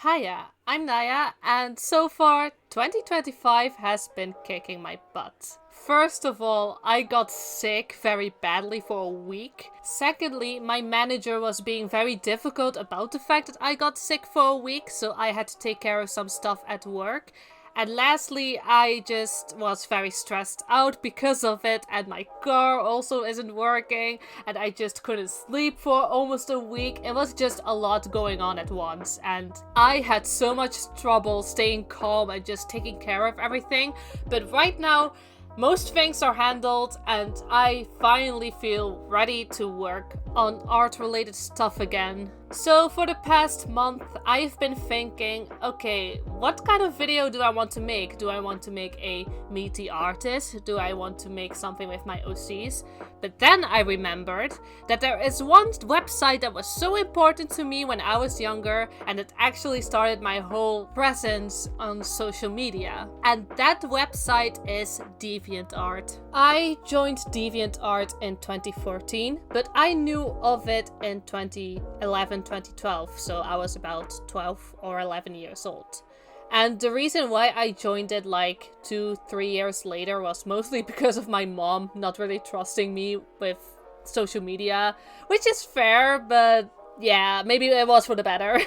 Hiya, I'm Naya, and so far 2025 has been kicking my butt. First of all, I got sick very badly for a week. Secondly, my manager was being very difficult about the fact that I got sick for a week, so I had to take care of some stuff at work. And lastly, I just was very stressed out because of it, and my car also isn't working, and I just couldn't sleep for almost a week. It was just a lot going on at once, and I had so much trouble staying calm and just taking care of everything. But right now, most things are handled, and I finally feel ready to work on art-related stuff again. So for the past month, I've been thinking, okay, what kind of video do I want to make? Do I want to make a meet the artist? Do I want to make something with my OCs? But then I remembered that there is one website that was so important to me when I was younger, and it actually started my whole presence on social media. And that website is DeviantArt. I joined DeviantArt in 2014, but I knew of it in 2012, so I was about 12 or 11 years old. And the reason why I joined it like 2-3 years later was mostly because of my mom not really trusting me with social media, which is fair, but yeah, maybe it was for the better.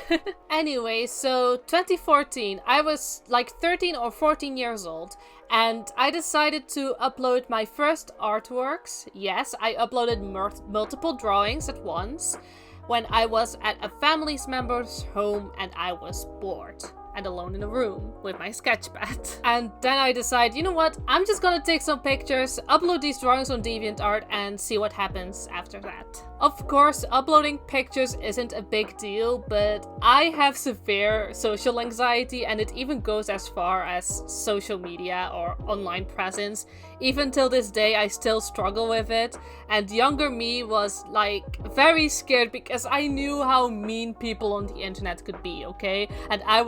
Anyway, so 2014, I was like 13 or 14 years old, and I decided to upload my first artworks. Yes, I uploaded multiple drawings at once when I was at a family member's home and I was bored and alone in a room with my sketchpad. And then I decided, you know what, I'm just gonna take some pictures, upload these drawings on DeviantArt and see what happens after that. Of course, uploading pictures isn't a big deal, but I have severe social anxiety, and it even goes as far as social media or online presence. Even till this day, I still struggle with it, and younger me was like very scared because I knew how mean people on the internet could be, okay? And I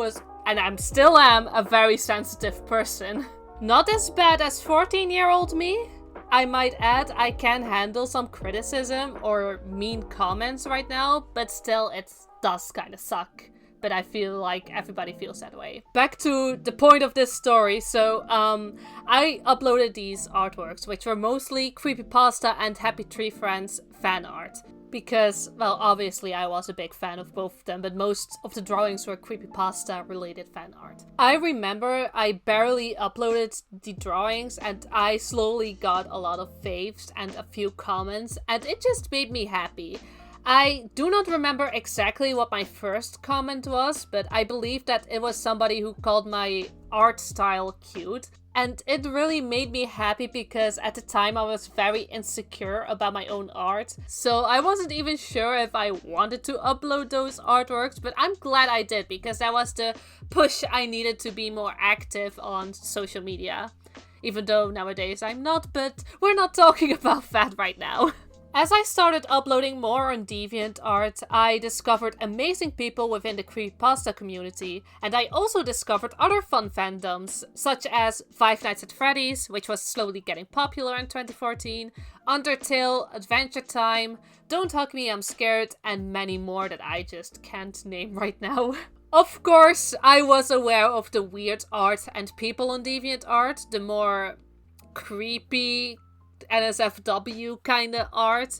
still am a very sensitive person. Not as bad as 14-year-old me. I might add, I can handle some criticism or mean comments right now, but still it does kind of suck. But I feel like everybody feels that way. Back to the point of this story. So, I uploaded these artworks, which were mostly Creepypasta and Happy Tree Friends fan art. Because, well, obviously I was a big fan of both of them, but most of the drawings were creepypasta-related fan art. I remember I barely uploaded the drawings, and I slowly got a lot of faves and a few comments, and it just made me happy. I do not remember exactly what my first comment was, but I believe that it was somebody who called my art style cute. And it really made me happy because at the time I was very insecure about my own art. So I wasn't even sure if I wanted to upload those artworks, but I'm glad I did because that was the push I needed to be more active on social media. Even though nowadays I'm not, but we're not talking about that right now. As I started uploading more on DeviantArt, I discovered amazing people within the creepypasta community, and I also discovered other fun fandoms, such as Five Nights at Freddy's, which was slowly getting popular in 2014, Undertale, Adventure Time, Don't Hug Me, I'm Scared, and many more that I just can't name right now. Of course, I was aware of the weird art and people on DeviantArt, the more creepy NSFW kind of art,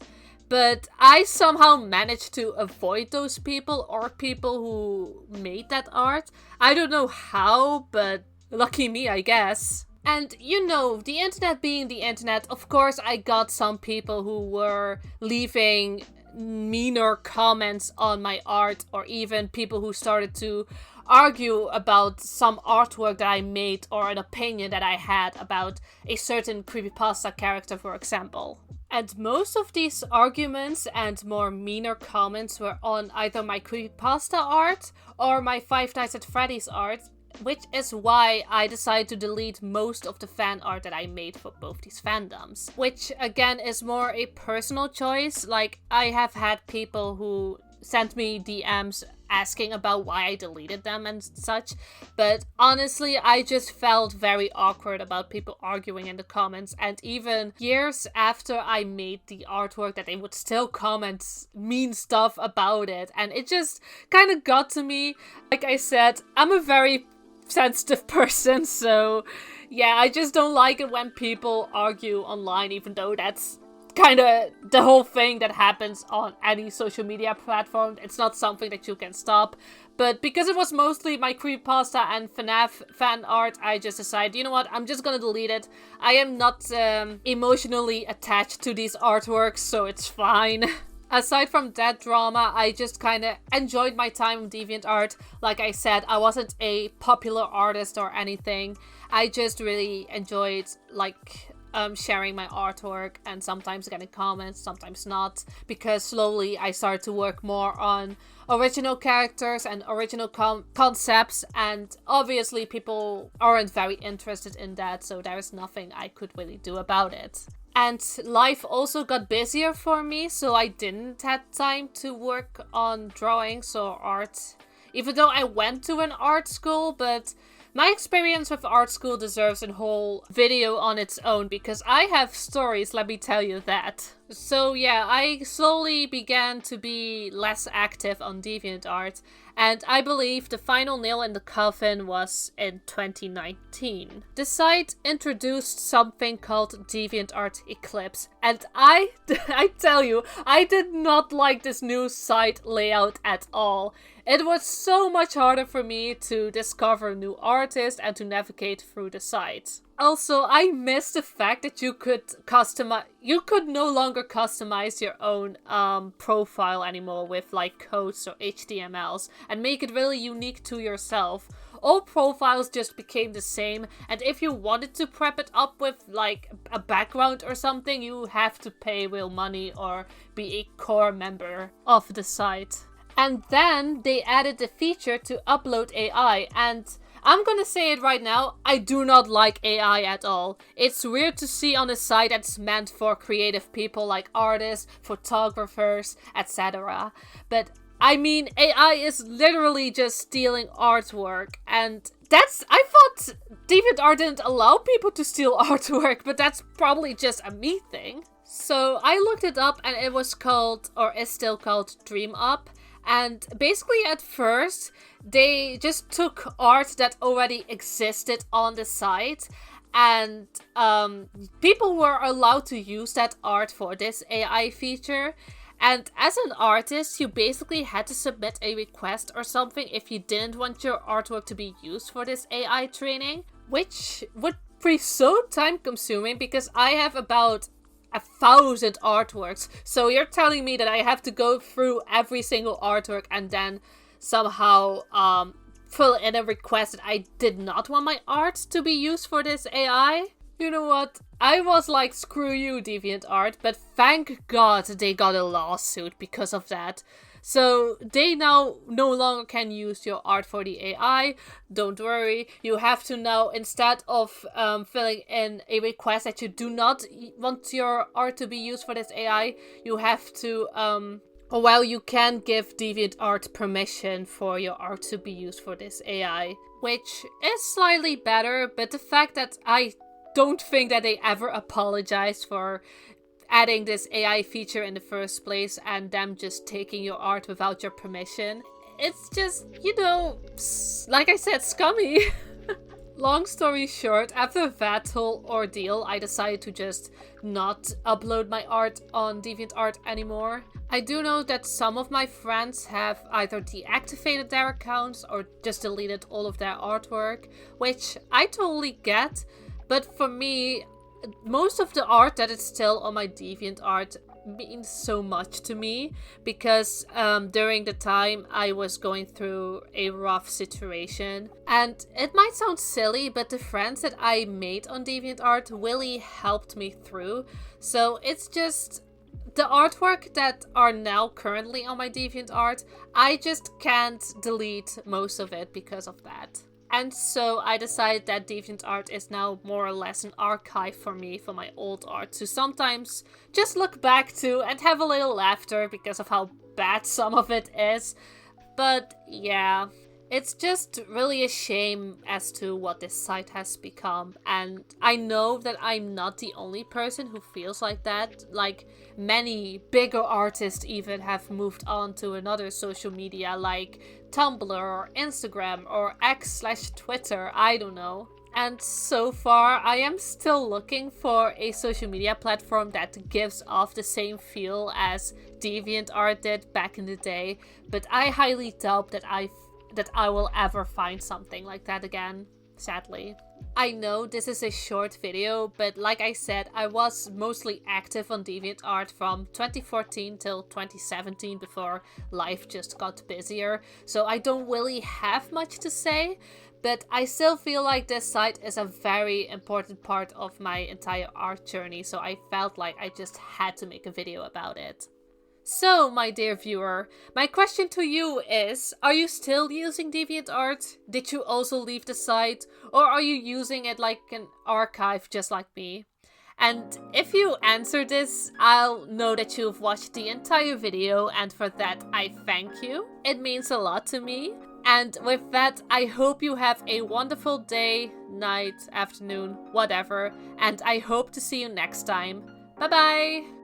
but I somehow managed to avoid those people or people who made that art. I don't know how, but lucky me, I guess. And you know, the internet being the internet, of course I got some people who were leaving meaner comments on my art, or even people who started to argue about some artwork that I made or an opinion that I had about a certain creepypasta character, for example. And most of these arguments and more meaner comments were on either my creepypasta art or my Five Nights at Freddy's art, which is why I decided to delete most of the fan art that I made for both these fandoms. Which again is more a personal choice. Like, I have had people who sent me DMs asking about why I deleted them and such. But honestly, I just felt very awkward about people arguing in the comments. And even years after I made the artwork, that they would still comment mean stuff about it. And it just kind of got to me. Like I said, I'm a very sensitive person, so yeah, I just don't like it when people argue online, even though that's kind of the whole thing that happens on any social media platform. It's not something that you can stop. But because it was mostly my creepypasta and FNAF fan art, I just decided, you know what, I'm just gonna delete it. I am not emotionally attached to these artworks, so it's fine. Aside from that drama, I just kind of enjoyed my time on DeviantArt. Like I said, I wasn't a popular artist or anything. I just really enjoyed, like, sharing my artwork and sometimes getting comments, sometimes not. Because slowly I started to work more on original characters and original concepts. And obviously people aren't very interested in that, so there's nothing I could really do about it. And life also got busier for me, so I didn't have time to work on drawings or art. Even though I went to an art school, but my experience with art school deserves a whole video on its own, because I have stories, let me tell you that. So yeah, I slowly began to be less active on DeviantArt, and I believe the final nail in the coffin was in 2019. The site introduced something called DeviantArt Eclipse, and I tell you, I did not like this new site layout at all. It was so much harder for me to discover new artists and to navigate through the site. Also, I missed the fact that you could no longer customize your own profile anymore with like codes or HTMLs and make it really unique to yourself. All profiles just became the same, and if you wanted to prep it up with like a background or something, you have to pay real money or be a core member of the site. And then they added the feature to upload AI, and I'm gonna say it right now, I do not like AI at all. It's weird to see on a site that's meant for creative people like artists, photographers, etc. But I mean, AI is literally just stealing artwork, and I thought DeviantArt didn't allow people to steal artwork, but that's probably just a me thing. So I looked it up, and it was called, or is still called, Dream Up. And basically at first, they just took art that already existed on the site, and people were allowed to use that art for this AI feature. And as an artist, you basically had to submit a request or something if you didn't want your artwork to be used for this AI training, which would be so time consuming because I have about 1,000 artworks. So you're telling me that I have to go through every single artwork and then somehow fill in a request that I did not want my art to be used for this AI? You know what? I was like, screw you, DeviantArt, but thank God they got a lawsuit because of that. So they now no longer can use your art for the AI. Don't worry, you have to now, instead of filling in a request that you do not want your art to be used for this AI, you have to, well, you can give DeviantArt permission for your art to be used for this AI, which is slightly better, but the fact that I don't think that they ever apologized for adding this AI feature in the first place and them just taking your art without your permission. It's just, you know, like I said, scummy. Long story short, after that whole ordeal, I decided to just not upload my art on DeviantArt anymore. I do know that some of my friends have either deactivated their accounts or just deleted all of their artwork, which I totally get. But for me, most of the art that is still on my DeviantArt means so much to me because during the time I was going through a rough situation. And it might sound silly, but the friends that I made on DeviantArt really helped me through. So it's just the artwork that are now currently on my DeviantArt, I just can't delete most of it because of that. And so I decided that DeviantArt is now more or less an archive for me for my old art to sometimes just look back to and have a little laughter because of how bad some of it is. But yeah, it's just really a shame as to what this site has become, and I know that I'm not the only person who feels like that. Like, many bigger artists even have moved on to another social media like Tumblr or Instagram or X/Twitter, I don't know. And so far, I am still looking for a social media platform that gives off the same feel as DeviantArt did back in the day, but I highly doubt that I will ever find something like that again, sadly. I know this is a short video, but like I said, I was mostly active on DeviantArt from 2014 till 2017 before life just got busier, so I don't really have much to say, but I still feel like this site is a very important part of my entire art journey, so I felt like I just had to make a video about it. So, my dear viewer, my question to you is, are you still using DeviantArt? Did you also leave the site? Or are you using it like an archive just like me? And if you answer this, I'll know that you've watched the entire video, and for that I thank you. It means a lot to me. And with that, I hope you have a wonderful day, night, afternoon, whatever, and I hope to see you next time. Bye bye!